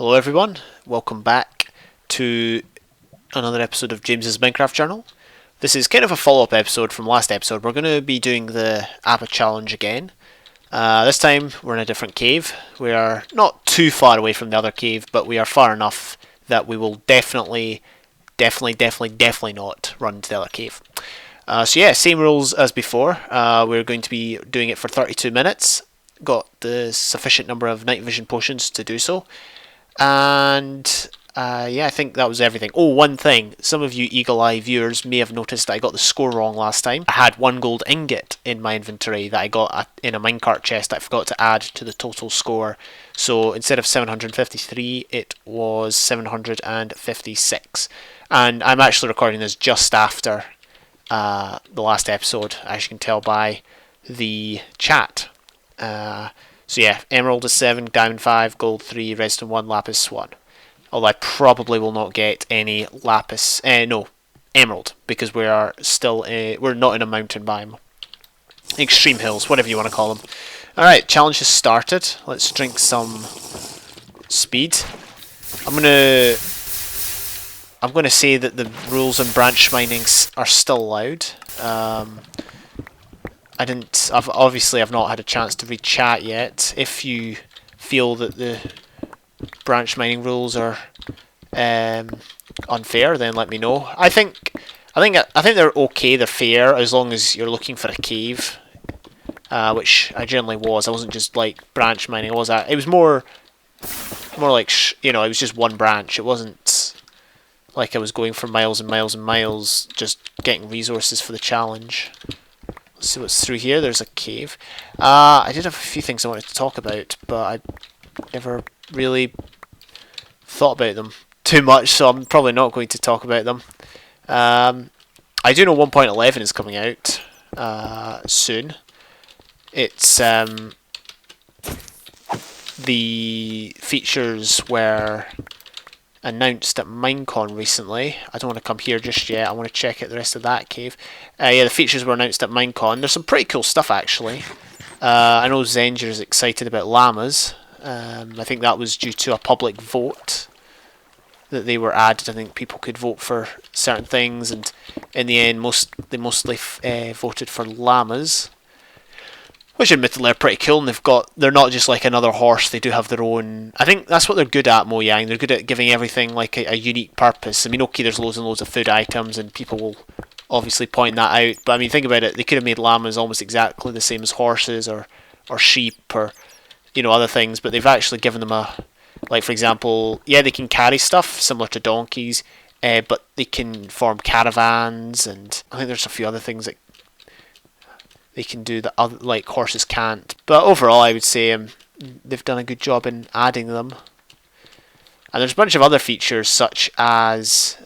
Hello everyone, welcome back to another episode of James's Minecraft Journal. This is kind of a follow-up episode from last episode. We're going to be doing the ABBA challenge again. This time we're in a different cave. We are not too far away from the other cave, but we are far enough that we will definitely not run to the other cave. So yeah, same rules as before. We're going to be doing it for 32 minutes. Got the sufficient number of night vision potions to do so. And yeah, I think that was everything. Oh, one thing. Some of you eagle-eye viewers may have noticed that I got the score wrong last time. I had one gold ingot in my inventory that I got in a minecart chest that I forgot to add to the total score. So instead of 753, it was 756. And I'm actually recording this just after the last episode, as you can tell by the chat. So yeah, emerald is 7, diamond 5, gold 3, redstone 1, lapis 1. Although I probably will not get any lapis, no, emerald, because we are still, we're not in a mountain biome. Extreme hills, whatever you want to call them. Alright, challenge has started. Let's drink some speed. I'm gonna say that the rules on branch mining are still allowed. I've not had a chance to read chat yet. If you feel that the branch mining rules are unfair, then let me know. I think they're okay. They're fair as long as you're looking for a cave, which I generally was. I wasn't just like branch mining. It was more like it was just one branch. It wasn't like I was going for miles and miles and miles just getting resources for the challenge. Let's see what's through here. There's a cave. I did have a few things I wanted to talk about, but I never really thought about them too much, so I'm probably not going to talk about them. I do know 1.11 is coming out soon. It's the features were announced at Minecon recently. I don't want to come here just yet. I want to check out the rest of that cave. Yeah, the features were announced at Minecon. There's some pretty cool stuff actually. I know Zenger is excited about llamas. I think that was due to a public vote that they were added. I think people could vote for certain things, and in the end, they mostly voted for llamas, which admittedly are pretty cool. And they're not just like another horse. They do have their own. I think that's what they're good at, Mojang. They're good at giving everything like a unique purpose. I mean, okay, there's loads and loads of food items, and people will obviously point that out. But I mean, think about it. They could have made llamas almost exactly the same as horses or sheep or other things, but they've actually given them like for example, yeah, they can carry stuff similar to donkeys, but they can form caravans, and I think there's a few other things that they can do that other like horses can't. But overall, I would say they've done a good job in adding them. And there's a bunch of other features such as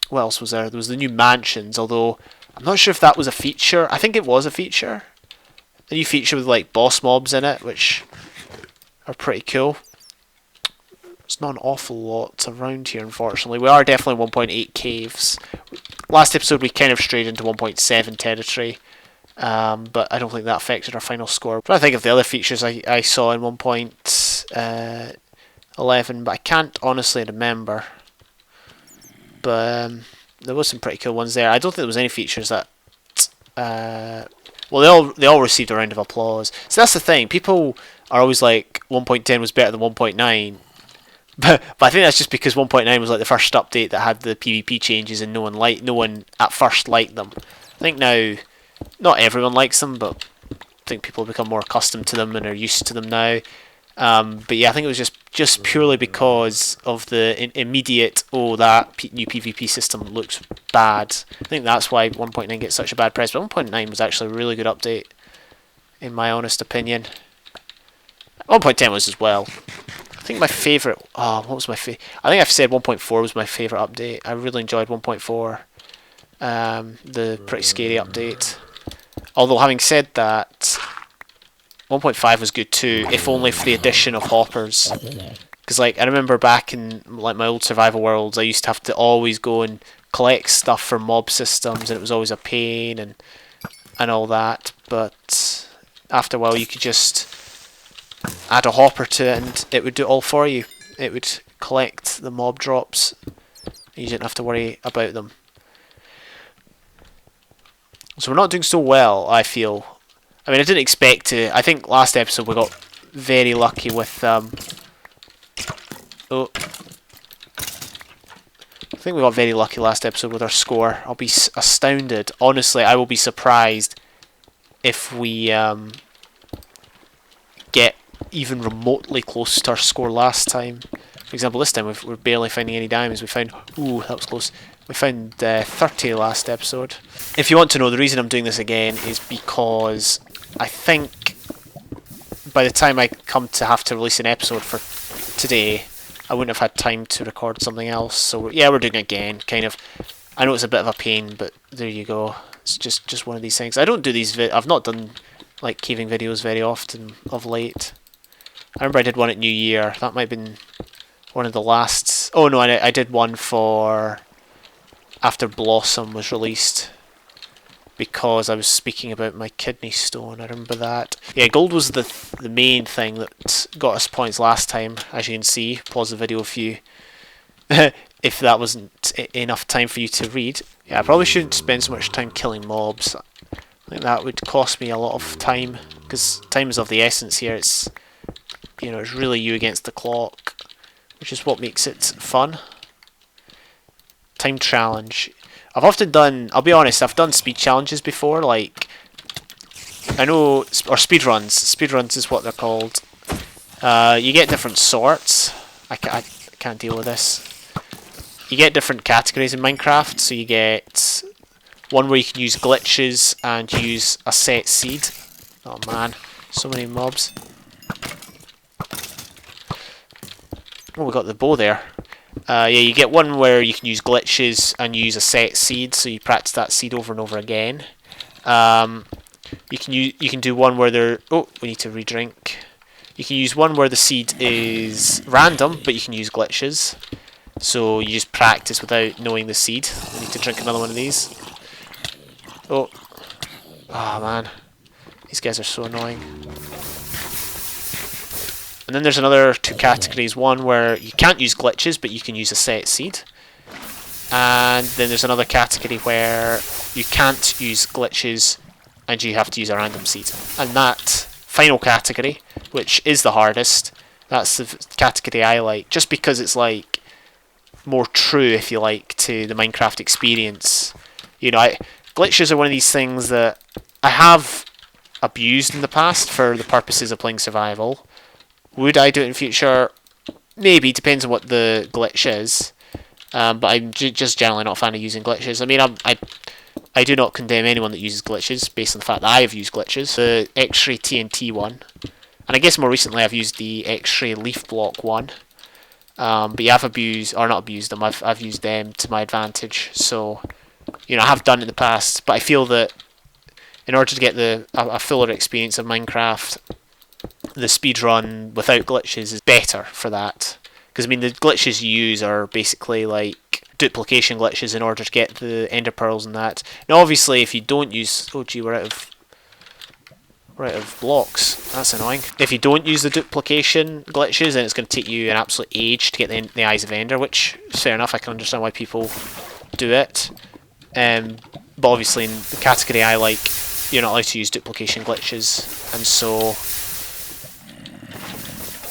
what else was there? There was the new mansions, although I'm not sure if that was a feature. I think it was a feature. A new feature with like boss mobs in it, which are pretty cool. There's not an awful lot around here, unfortunately. We are definitely 1.8 caves. Last episode we kind of strayed into 1.7 territory, but I don't think that affected our final score. But I think of the other features I saw in 1.11, but I can't honestly remember. But there was some pretty cool ones there. I don't think there was any features that well, they all received a round of applause. So that's the thing. People are always like 1.10 was better than 1.9, but I think that's just because 1.9 was like the first update that had the PvP changes, and no one at first liked them. I think now, not everyone likes them, but I think people have become more accustomed to them and are used to them now. But yeah, I think it was just purely because of the immediate, that new PvP system looks bad. I think that's why 1.9 gets such a bad press, but 1.9 was actually a really good update, in my honest opinion. 1.10 was as well. I think my favourite, what was my favourite? I think I've said 1.4 was my favourite update. I really enjoyed 1.4, the pretty scary update. Although having said that, 1.5 was good too, if only for the addition of hoppers. Because like I remember back in like my old survival worlds, I used to have to always go and collect stuff for mob systems, and it was always a pain and all that. But after a while, you could just add a hopper to it, and it would do it all for you. it would collect the mob drops. You didn't have to worry about them. So we're not doing so well, I feel. I mean, I didn't expect to. I think last episode we got very lucky with... oh. I think we got very lucky last episode with our score. I'll be astounded. Honestly, I will be surprised if we get even remotely close to our score last time. For example, this time we're barely finding any diamonds. We found... Ooh, that was close. We found 30 last episode. If you want to know, the reason I'm doing this again is because I think by the time I come to have to release an episode for today, I wouldn't have had time to record something else. So yeah, we're doing it again, kind of. I know it's a bit of a pain, but there you go. It's just one of these things. I don't do these... I've not done like caving videos very often of late. I remember I did one at New Year. That might have been one of the last... Oh no, I did one for... after Blossom was released, because I was speaking about my kidney stone. I remember that. Yeah, gold was the main thing that got us points last time, as you can see. Pause the video if you if that wasn't enough time for you to read. Yeah, I probably shouldn't spend so much time killing mobs. I think that would cost me a lot of time, because time is of the essence here. It's, you know, it's really you against the clock, which is what makes it fun. Time challenge. I've often done, I'll be honest, I've done speed challenges before, like, I know, or speed runs. Speed runs is what they're called. You get different sorts. I can't deal with this. You get different categories in Minecraft, so you get one where you can use glitches and use a set seed. Oh man, so many mobs. Oh, we got the bow there. Yeah, you get one where you can use glitches and use a set seed, so you practice that seed over and over again. You can do one where there... Oh, we need to redrink. You can use one where the seed is random, but you can use glitches. So you just practice without knowing the seed. We need to drink another one of these. Oh. Ah, man. These guys are so annoying. And then there's another two categories. One where you can't use glitches, but you can use a set seed. And then there's another category where you can't use glitches and you have to use a random seed. And that final category, which is the hardest, that's the category I like, just because it's like more true, if you like, to the Minecraft experience. You know, glitches are one of these things that I have abused in the past for the purposes of playing survival. Would I do it in future? Maybe, depends on what the glitch is. But I'm just generally not a fan of using glitches. I mean, I do not condemn anyone that uses glitches, based on the fact that I have used glitches. The X-ray TNT one. And I guess more recently I've used the X-ray leaf block one. But yeah, I've abused, or not abused them, I've used them to my advantage. So, you know, I have done it in the past, but I feel that in order to get a fuller experience of Minecraft, the speedrun without glitches is better for that. Because, I mean, the glitches you use are basically like duplication glitches in order to get the ender pearls and that. Now, obviously, if you don't use... Oh, gee, we're out of blocks. That's annoying. If you don't use the duplication glitches, then it's going to take you an absolute age to get the Eyes of Ender, which is fair enough. I can understand why people do it. But obviously, in the category I like, you're not allowed to use duplication glitches, and so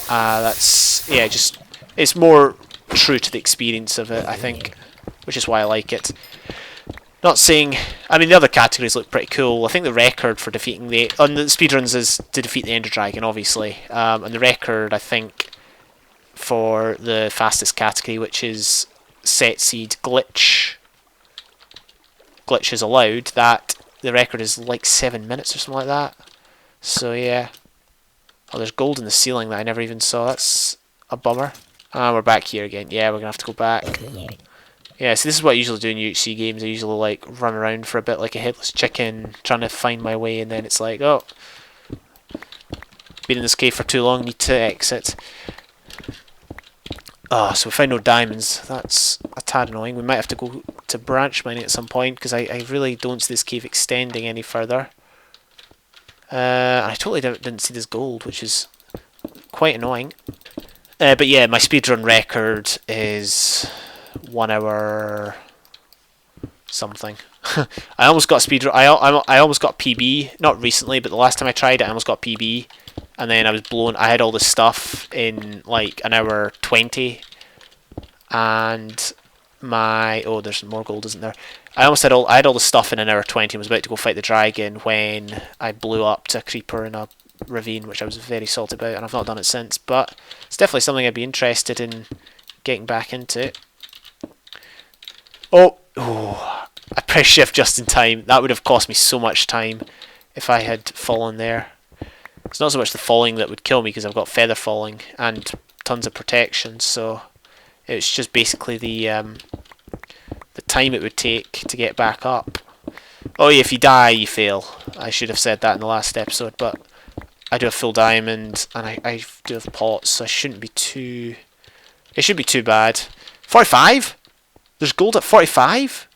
that's, yeah, just, it's more true to the experience of it, I think, which is why I like it. Not saying, I mean, the other categories look pretty cool. I think the record for defeating on the speedruns is to defeat the Ender Dragon, obviously, and the record, I think, for the fastest category, which is set seed glitches allowed, that the record is like 7 minutes or something like that. So yeah. Oh, there's gold in the ceiling that I never even saw. That's a bummer. We're back here again. Yeah, we're gonna have to go back. Yeah, so this is what I usually do in UHC games. I usually like run around for a bit like a headless chicken, trying to find my way, and then it's like, oh, been in this cave for too long, need to exit. Oh, so we found no diamonds. That's a tad annoying. We might have to go to branch mining at some point, because I really don't see this cave extending any further. I totally didn't see this gold, which is quite annoying. But yeah, my speedrun record is 1 hour something. I almost got speedrun. I almost got PB. Not recently, but the last time I tried it, I almost got PB. And then I was blown. I had all this stuff in like 1 hour 20, and there's more gold, isn't there? I had all the stuff in 1 hour 20 and was about to go fight the dragon when I blew up to a creeper in a ravine, which I was very salty about, and I've not done it since. But it's definitely something I'd be interested in getting back into. Oh, I pressed shift just in time. That would have cost me so much time if I had fallen there. It's not so much the falling that would kill me because I've got feather falling and tons of protection, so it's just basically the time it would take to get back up. Oh yeah, if you die, you fail. I should have said that in the last episode, but I do have full diamond and I do have pots, so it shouldn't be too bad. 45? There's gold at 45?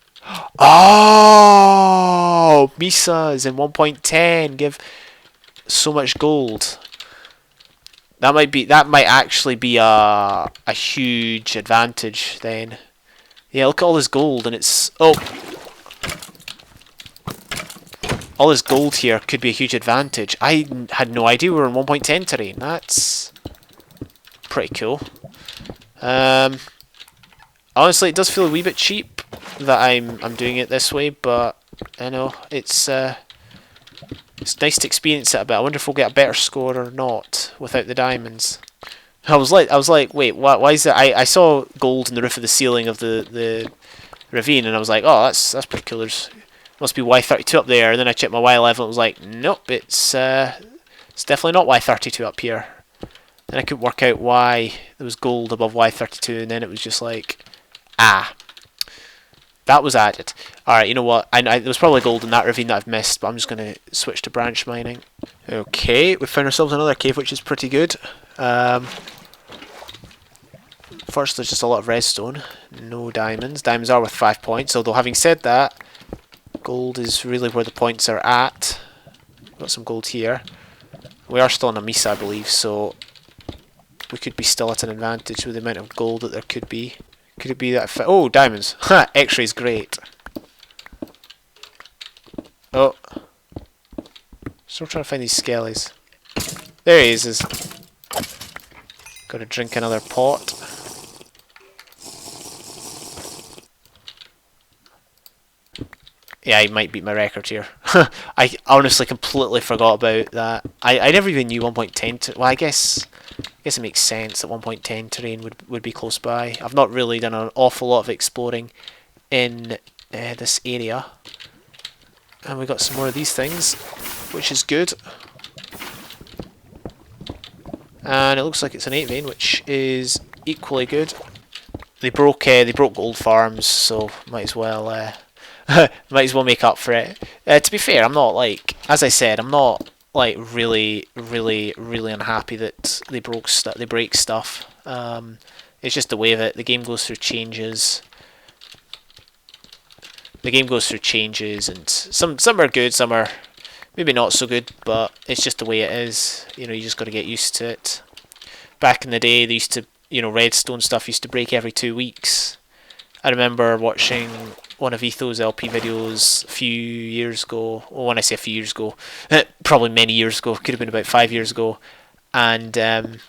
Oh, Misa's in 1.10 give so much gold. That might actually be a huge advantage then. Yeah, look at all this gold, and it's all this gold here could be a huge advantage. I had no idea we were in 1.10 terrain. That's pretty cool. Honestly, it does feel a wee bit cheap that I'm doing it this way, but I know it's nice to experience it a bit. I wonder if we'll get a better score or not without the diamonds. I was like, wait, why is that? I saw gold in the roof of the ceiling of the ravine, and I was like, oh, that's pretty cool. There's must be Y32 up there. And then I checked my Y level, and it was like, nope, it's definitely not Y32 up here. And I couldn't work out why there was gold above Y32, and then it was just like, that was added. Alright, you know what? There was probably gold in that ravine that I've missed, but I'm just going to switch to branch mining. Okay, we found ourselves another cave, which is pretty good. First, there's just a lot of redstone. No diamonds. Diamonds are worth 5 points, although having said that, gold is really where the points are at. Got some gold here. We are still on a Mesa, I believe, so we could be still at an advantage with the amount of gold that there could be. Could it be that... oh, diamonds. Ha! X-ray's great. Oh. Still trying to find these skellies. There he is. Got to drink another pot. Yeah, I might beat my record here. I honestly completely forgot about that. I never even knew 1.10... well, I guess it makes sense that 1.10 terrain would be close by. I've not really done an awful lot of exploring in this area. And we got some more of these things, which is good. And it looks like it's an 8 vein, which is equally good. They broke gold farms, so might as well make up for it. To be fair, I'm not like, as I said, I'm not like really unhappy that they break stuff. It's just the way of it. The game goes through changes. And some are good, some are maybe not so good, but it's just the way it is. You know, you just got to get used to it. Back in the day, they used to, redstone stuff used to break every 2 weeks. I remember watching one of Etho's LP videos a few years ago. Well, when I say a few years ago, probably many years ago. Could have been about 5 years ago. And it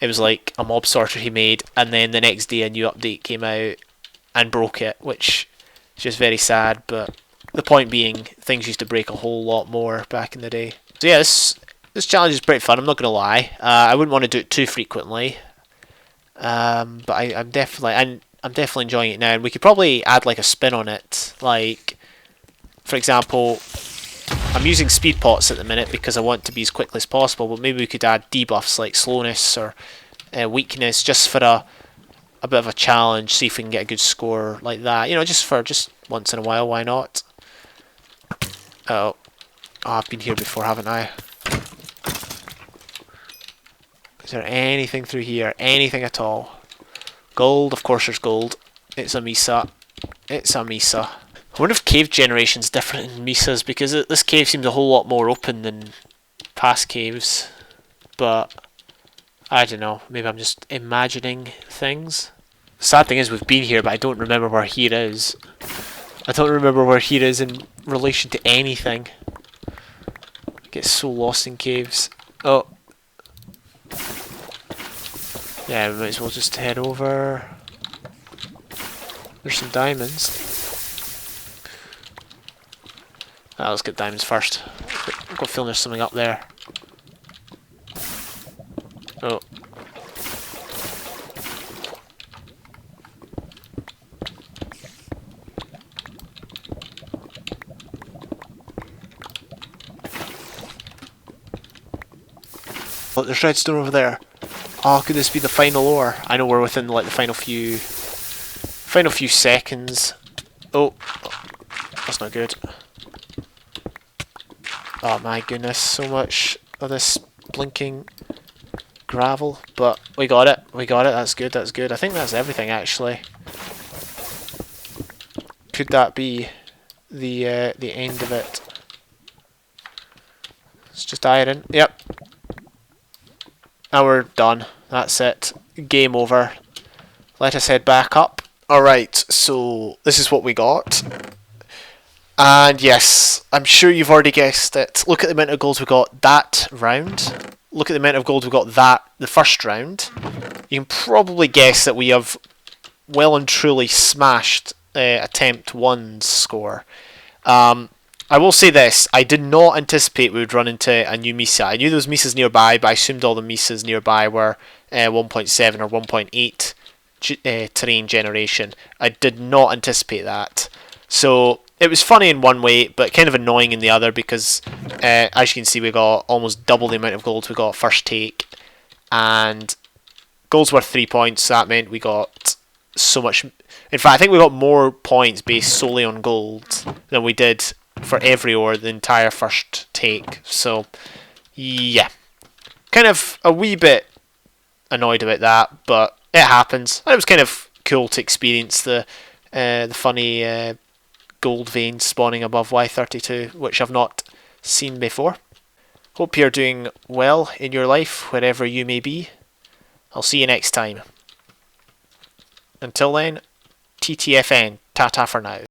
was like a mob sorter he made, and then the next day a new update came out and broke it, which is just very sad. But the point being, things used to break a whole lot more back in the day. So yeah, this challenge is pretty fun. I'm not going to lie. I wouldn't want to do it too frequently, but I'm definitely enjoying it now. And we could probably add like a spin on it. Like, for example, I'm using speed pots at the minute because I want to be as quickly as possible. But maybe we could add debuffs like slowness or weakness, just for a bit of a challenge. See if we can get a good score like that. Just once in a while. Why not? Oh, I've been here before, haven't I? Is there anything through here? Anything at all? Gold, of course there's gold. It's a Mesa. It's a Mesa. I wonder if cave generation's different in Mesas, because this cave seems a whole lot more open than past caves. But I don't know, maybe I'm just imagining things. Sad thing is we've been here, but I don't remember where here is. I don't remember where here is in relation to anything. I get so lost in caves. Oh. Yeah, we might as well just head over. There's some diamonds. Let's get diamonds first. I've got a feeling there's something up there. Oh. Oh, there's redstone over there. Oh, could this be the final ore? I know we're within like the final few seconds. Oh, that's not good. Oh my goodness, so much of this blinking gravel, but we got it. We got it. That's good. That's good. I think that's everything actually. Could that be the end of it? It's just iron. Yep. Now we're done. That's it. Game over. Let us head back up. Alright, so this is what we got. And yes, I'm sure you've already guessed it. Look at the amount of gold we got that round. Look at the amount of gold we got the first round. You can probably guess that we have well and truly smashed attempt 1's score. I will say this, I did not anticipate we would run into a new Mesa. I knew there was Mesas nearby, but I assumed all the Mesas nearby were 1.7 or 1.8 terrain generation. I did not anticipate that. So it was funny in one way, but kind of annoying in the other because, as you can see, we got almost double the amount of gold we got first take. And gold's worth 3 points, so that meant we got so much. In fact, I think we got more points based solely on gold than we did for every ore the entire first take. So yeah, kind of a wee bit annoyed about that, but it happens. And it was kind of cool to experience the funny gold veins spawning above Y32, which I've not seen before. Hope you're doing well in your life wherever you may be. I'll see you next time. Until then, TTFN, ta-ta for now.